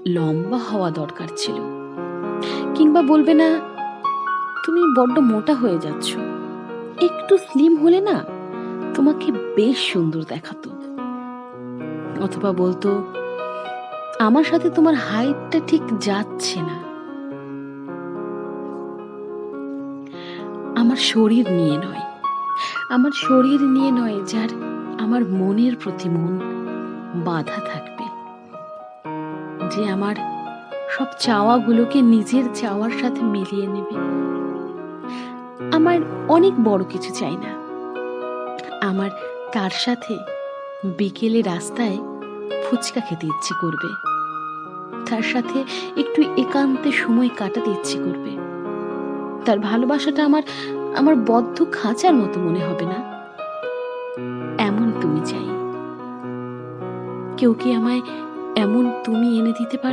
লম্বা হওয়া দরকার ছিল, কিংবা বলবে না তুমি বড্ড মোটা হয়ে যাচ্ছ, একটু স্লিম হলে না তোমাকে বেশ সুন্দর দেখাতো। অথবা বলতো আমার সাথে তোমার হাইটটা ঠিক যাচ্ছে না। আমার শরীর নিয়ে নয়, আমার শরীর নিয়ে নয়, যার আমার মনের প্রতি মন বাধা থাকবে, যে আমার সব চাওয়াগুলোকে নিজের চাওয়ার সাথে মিলিয়ে নেবে। আমার অনেক বড় কিছু চাই না, আমার তার সাথে বিকেলে রাস্তায় ফুচকা খেতে ইচ্ছে করবে, তার সাথে একটু একান্তে সময় কাটাতে ইচ্ছে করবে। তার ভালোবাসাটা আমার আমার বদ্ধ খাঁচার মতো মনে হবে না। এমন তুমি চাই। কেউ কি আমায় এমন তুমি এনে দিতে পারবে?